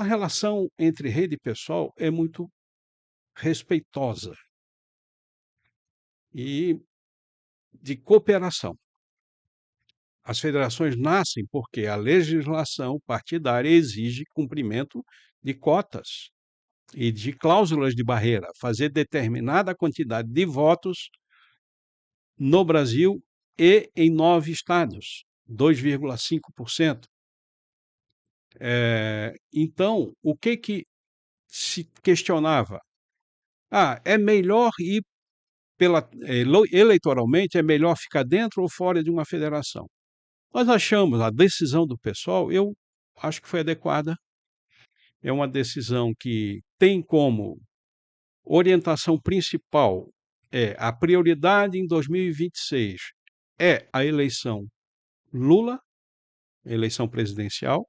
A relação entre rede e pessoal é muito respeitosa e de cooperação. As federações nascem porque a legislação partidária exige cumprimento de cotas e de cláusulas de barreira, fazer determinada quantidade de votos no Brasil e em 9 estados, 2,5%. Então, o que se questionava? É melhor ir eleitoralmente, é melhor ficar dentro ou fora de uma federação? Nós achamos a decisão do pessoal, eu acho que foi adequada. É uma decisão que tem como orientação principal a prioridade em 2026 é a eleição Lula, eleição presidencial,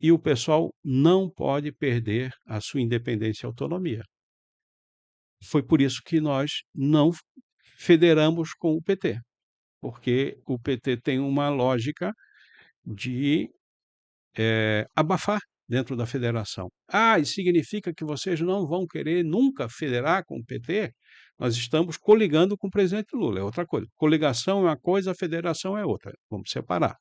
e o pessoal não pode perder a sua independência e autonomia. Foi por isso que nós não federamos com o PT, porque o PT tem uma lógica de abafar dentro da federação. Isso significa que vocês não vão querer nunca federar com o PT? Nós estamos coligando com o presidente Lula, é outra coisa. Coligação é uma coisa, a federação é outra. Vamos separar.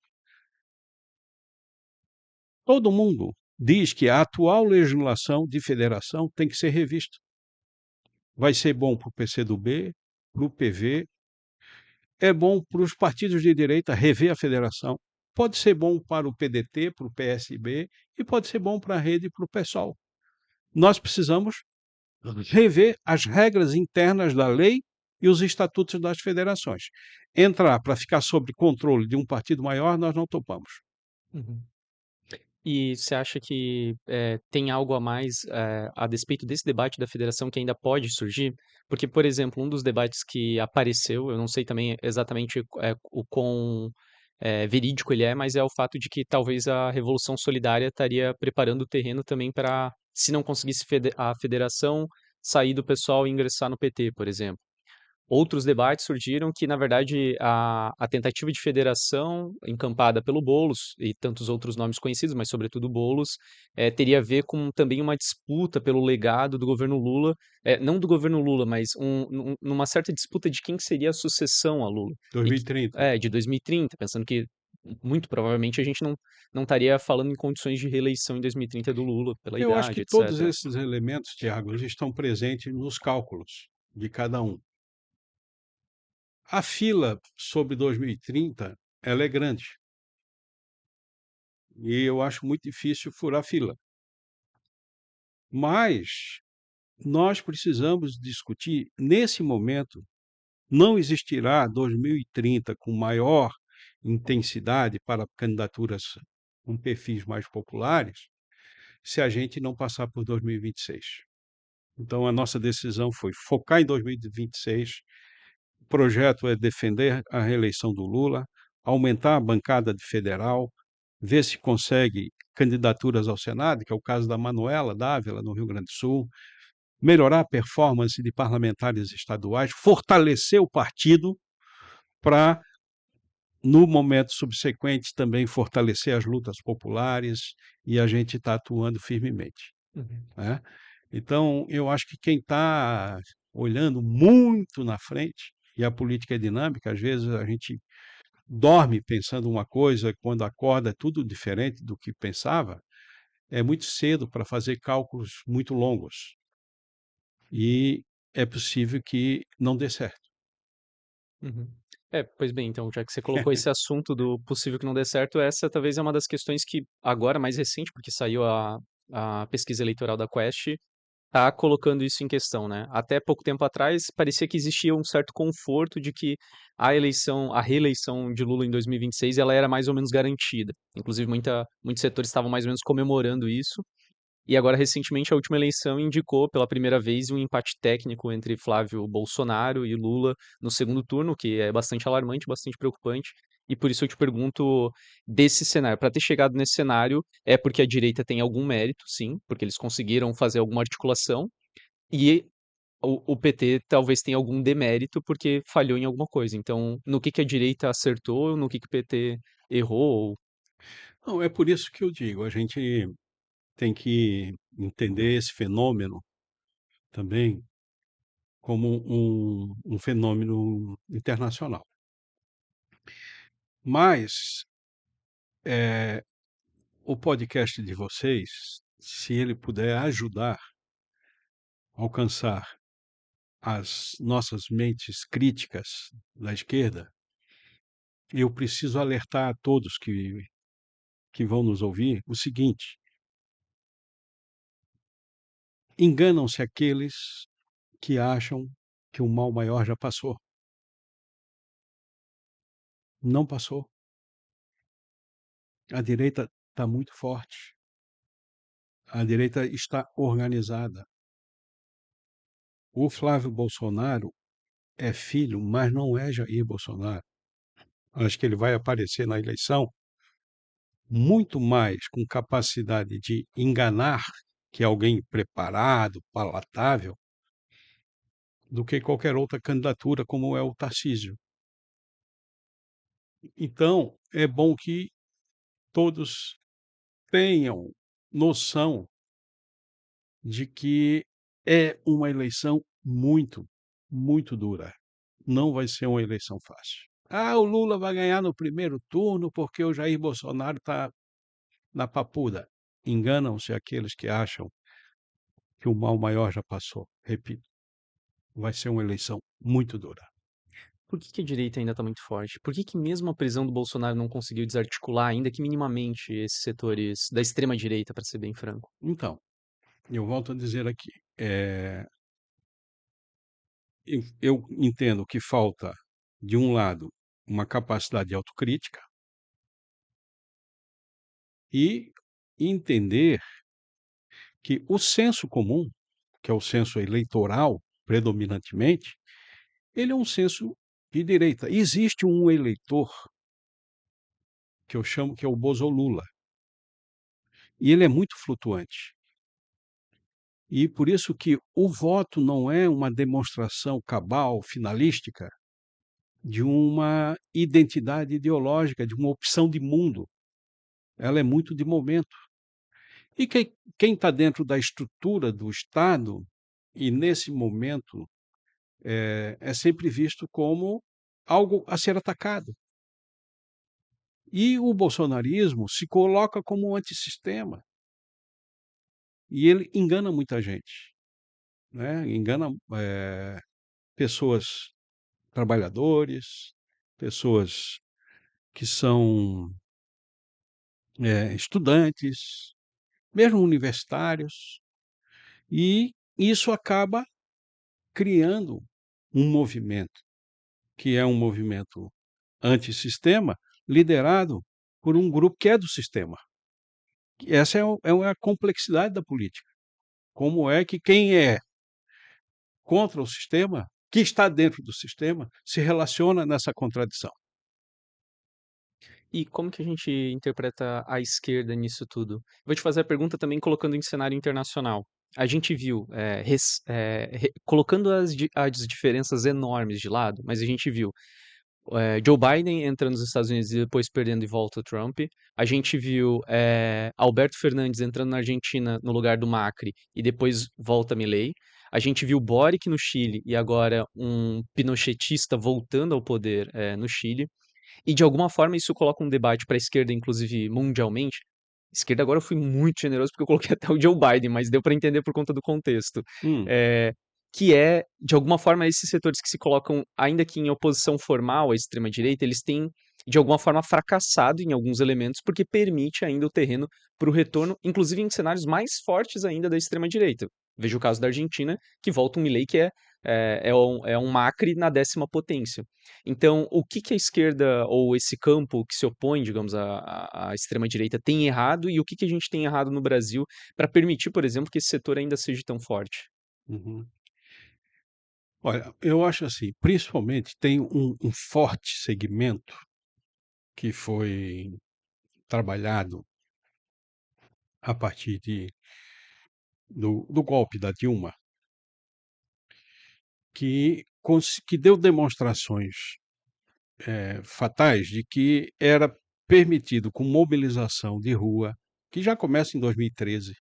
Todo mundo diz que a atual legislação de federação tem que ser revista. Vai ser bom para o PCdoB, para o PV, é bom para os partidos de direita rever a federação. Pode ser bom para o PDT, para o PSB e pode ser bom para a rede e para o PSOL. Nós precisamos rever as regras internas da lei e os estatutos das federações. Entrar para ficar sob controle de um partido maior, nós não topamos. Uhum. E você acha que tem algo a mais a despeito desse debate da federação que ainda pode surgir? Porque, por exemplo, um dos debates que apareceu, eu não sei também exatamente o quão verídico ele é, mas é o fato de que talvez a Revolução Solidária estaria preparando o terreno também para, se não conseguisse a federação, sair do pessoal e ingressar no PT, por exemplo. Outros debates surgiram que, na verdade, a tentativa de federação encampada pelo Boulos e tantos outros nomes conhecidos, mas sobretudo Boulos, teria a ver com também uma disputa pelo legado do governo Lula, não do governo Lula, mas numa certa disputa de quem que seria a sucessão a Lula. E que, 2030. de 2030, pensando que muito provavelmente a gente não estaria falando em condições de reeleição em 2030 do Lula, pela Eu acho que idade, todos etc. esses elementos, Tiago, estão presentes nos cálculos de cada um. A fila sobre 2030, ela é grande. E eu acho muito difícil furar a fila. Mas nós precisamos discutir, nesse momento, não existirá 2030 com maior intensidade para candidaturas com perfis mais populares, se a gente não passar por 2026. Então, a nossa decisão foi focar em 2026. O projeto é defender a reeleição do Lula, aumentar a bancada de federal, ver se consegue candidaturas ao Senado, que é o caso da Manuela Dávila, no Rio Grande do Sul, melhorar a performance de parlamentares estaduais, fortalecer o partido para, no momento subsequente, também fortalecer as lutas populares, e a gente está atuando firmemente. Uhum. Né? Então, eu acho que quem está olhando muito na frente, e a política é dinâmica, às vezes a gente dorme pensando uma coisa, quando acorda é tudo diferente do que pensava, é muito cedo para fazer cálculos muito longos. E é possível que não dê certo. Uhum. Pois bem, então, já que você colocou esse assunto do possível que não dê certo, essa talvez é uma das questões que agora, mais recente, porque saiu a pesquisa eleitoral da Quest, tá colocando isso em questão, né? Até pouco tempo atrás, parecia que existia um certo conforto de que a reeleição de Lula em 2026, ela era mais ou menos garantida. Inclusive, muitos setores estavam mais ou menos comemorando isso. E agora, recentemente, a última eleição indicou pela primeira vez um empate técnico entre Flávio Bolsonaro e Lula no segundo turno, que é bastante alarmante, bastante preocupante. E por isso eu te pergunto desse cenário. Para ter chegado nesse cenário, é porque a direita tem algum mérito, sim, porque eles conseguiram fazer alguma articulação, e o PT talvez tenha algum demérito porque falhou em alguma coisa. Então, no que a direita acertou, no que o PT errou? Não, é por isso que eu digo, a gente tem que entender esse fenômeno também como um fenômeno internacional. Mas, eh, o podcast de vocês, se ele puder ajudar a alcançar as nossas mentes críticas da esquerda, eu preciso alertar a todos que vão nos ouvir o seguinte: enganam-se aqueles que acham que o mal maior já passou. Não passou. A direita está muito forte. A direita está organizada. O Flávio Bolsonaro é filho, mas não é Jair Bolsonaro. Acho que ele vai aparecer na eleição muito mais com capacidade de enganar que alguém preparado, palatável, do que qualquer outra candidatura, como é o Tarcísio. Então, é bom que todos tenham noção de que é uma eleição muito, muito dura. Não vai ser uma eleição fácil. Ah, o Lula vai ganhar no primeiro turno porque o Jair Bolsonaro está na papuda. Enganam-se aqueles que acham que o mal maior já passou. Repito, vai ser uma eleição muito dura. Por que a direita ainda está muito forte? Por que mesmo a prisão do Bolsonaro não conseguiu desarticular, ainda que minimamente, esses setores da extrema direita, para ser bem franco? Então, eu volto a dizer aqui, eu entendo que falta, de um lado, uma capacidade de autocrítica e entender que o senso comum, que é o senso eleitoral predominantemente, ele é um senso de direita. Existe um eleitor que eu chamo que é o Bozolula, e ele é muito flutuante. E por isso que o voto não é uma demonstração cabal, finalística, de uma identidade ideológica, de uma opção de mundo. Ela é muito de momento. E quem está dentro da estrutura do Estado, e nesse momento é sempre visto como algo a ser atacado. E o bolsonarismo se coloca como um antissistema. E ele engana muita gente, né? Engana pessoas, trabalhadores, pessoas que são estudantes, mesmo universitários, e isso acaba criando um movimento, que é um movimento antissistema, liderado por um grupo que é do sistema. Essa é a complexidade da política. Como é que quem é contra o sistema, que está dentro do sistema, se relaciona nessa contradição. E como que a gente interpreta a esquerda nisso tudo? Vou te fazer a pergunta também colocando em cenário internacional. A gente viu, colocando as diferenças enormes de lado, mas a gente viu Joe Biden entrando nos Estados Unidos e depois perdendo e volta o Trump. A gente viu Alberto Fernandes entrando na Argentina no lugar do Macri e depois volta Milei. A gente viu Boric no Chile e agora um pinochetista voltando ao poder no Chile. E de alguma forma isso coloca um debate para a esquerda, inclusive mundialmente. Esquerda agora eu fui muito generoso porque eu coloquei até o Joe Biden, mas deu para entender por conta do contexto. Hum, Eh, que é, de alguma forma, esses setores que se colocam, ainda que em oposição formal à extrema-direita, eles têm, de alguma forma, fracassado em alguns elementos, porque permite ainda o terreno para o retorno, inclusive em cenários mais fortes ainda da extrema-direita. Veja o caso da Argentina, que volta um Milei que é um Macri na 10ª potência. Então, o que a esquerda ou esse campo que se opõe, digamos, à extrema-direita tem errado e o que a gente tem errado no Brasil para permitir, por exemplo, que esse setor ainda seja tão forte? uhum. Olha, eu acho assim, principalmente tem um forte segmento que foi trabalhado a partir do golpe da Dilma, que deu demonstrações fatais de que era permitido com mobilização de rua, que já começa em 2013,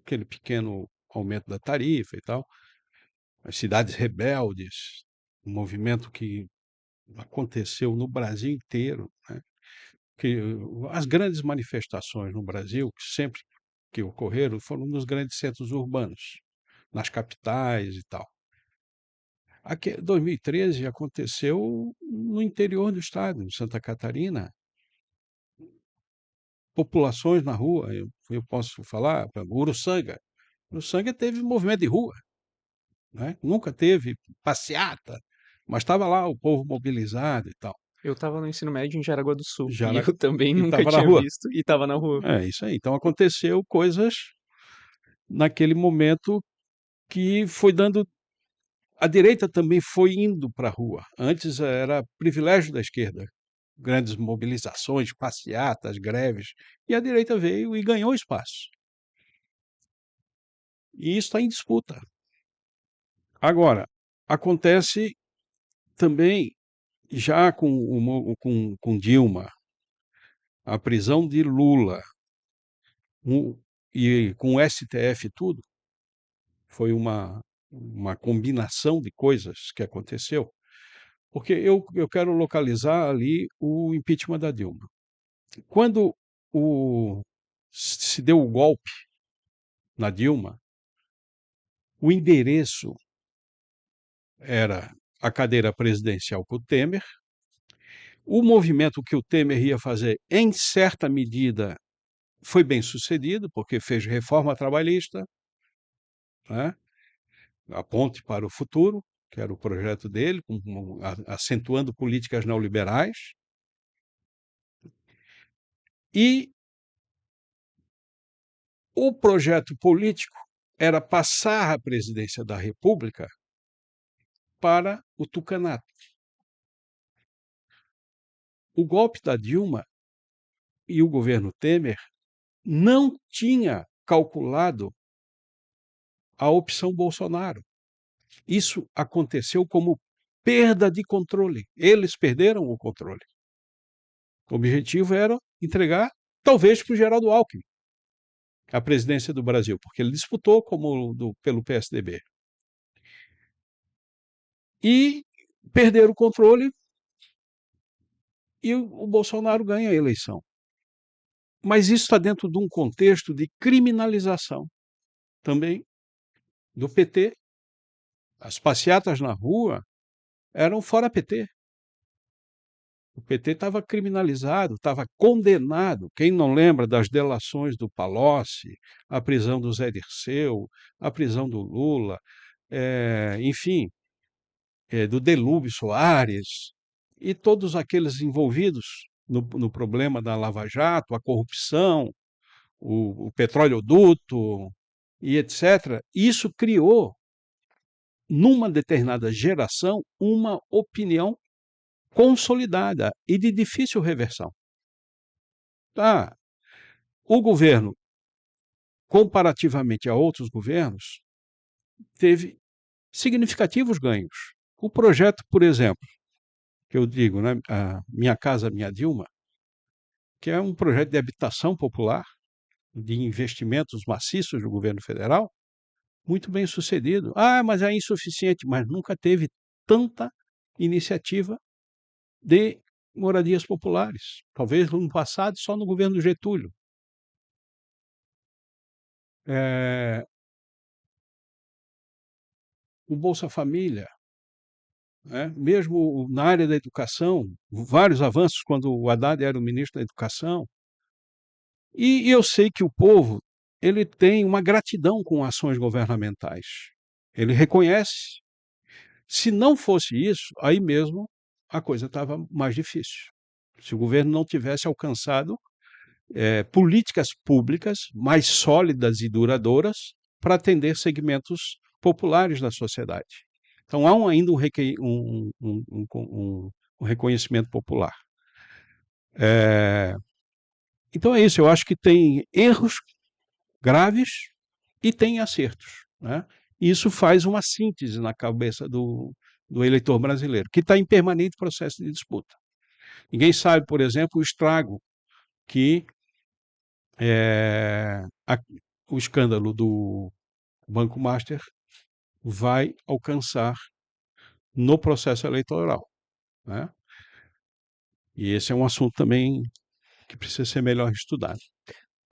aquele pequeno aumento da tarifa e tal, as cidades rebeldes, um movimento que aconteceu no Brasil inteiro, né? Que as grandes manifestações no Brasil, que sempre que ocorreram, foram nos grandes centros urbanos, nas capitais e tal. Aqui, 2013 aconteceu no interior do estado, em Santa Catarina, populações na rua, eu posso falar, Uruçanga. Uruçanga teve movimento de rua, né? Nunca teve passeata, mas estava lá o povo mobilizado e tal. Eu estava no ensino médio em Jaraguá do Sul Já e era, eu também e nunca estava na tinha rua. visto e estava na rua. É isso aí. Então aconteceu coisas naquele momento que foi dando. A direita também foi indo para a rua. Antes era privilégio da esquerda, grandes mobilizações, passeatas, greves, e a direita veio e ganhou espaço. E isso está em disputa. Agora, acontece também, já com Dilma, a prisão de Lula, e com o STF e tudo, foi uma combinação de coisas que aconteceu, porque eu quero localizar ali o impeachment da Dilma. Quando se deu o golpe na Dilma, o endereço era a cadeira presidencial para o Temer. O movimento que o Temer ia fazer, em certa medida, foi bem sucedido, porque fez reforma trabalhista, né? A ponte para o futuro, que era o projeto dele, acentuando políticas neoliberais. E o projeto político era passar a presidência da República para o tucanato. O golpe da Dilma e o governo Temer não tinha calculado a opção Bolsonaro. Isso aconteceu como perda de controle. Eles perderam o controle. O objetivo era entregar, talvez, para o Geraldo Alckmin a presidência do Brasil, porque ele disputou pelo PSDB. E perderam o controle e o Bolsonaro ganha a eleição. Mas isso está dentro de um contexto de criminalização também do PT. As passeatas na rua eram fora PT. O PT estava criminalizado, estava condenado. Quem não lembra das delações do Palocci, a prisão do Zé Dirceu, a prisão do Lula, enfim, do Delúbio Soares, e todos aqueles envolvidos no problema da Lava Jato, a corrupção, o petroleoduto e etc. Isso criou, numa determinada geração, uma opinião consolidada e de difícil reversão. Tá? O governo, comparativamente a outros governos, teve significativos ganhos. O projeto, por exemplo, que eu digo, né, a Minha Casa Minha Dilma, que é um projeto de habitação popular, de investimentos maciços do governo federal, muito bem sucedido. Ah, mas é insuficiente, mas nunca teve tanta iniciativa de moradias populares. Talvez no passado só no governo Getúlio. O Bolsa Família, né? Mesmo na área da educação, vários avanços quando o Haddad era o ministro da Educação. E eu sei que o povo ele tem uma gratidão com ações governamentais. Ele reconhece. Se não fosse isso, aí mesmo a coisa estava mais difícil. Se o governo não tivesse alcançado políticas públicas mais sólidas e duradouras para atender segmentos populares da sociedade. Então, há ainda um reconhecimento popular. Então, é isso. Eu acho que tem erros graves e tem acertos. Né? Isso faz uma síntese na cabeça do eleitor brasileiro, que está em permanente processo de disputa. Ninguém sabe, por exemplo, o estrago que o escândalo do Banco Master vai alcançar no processo eleitoral, né? E esse é um assunto também que precisa ser melhor estudado.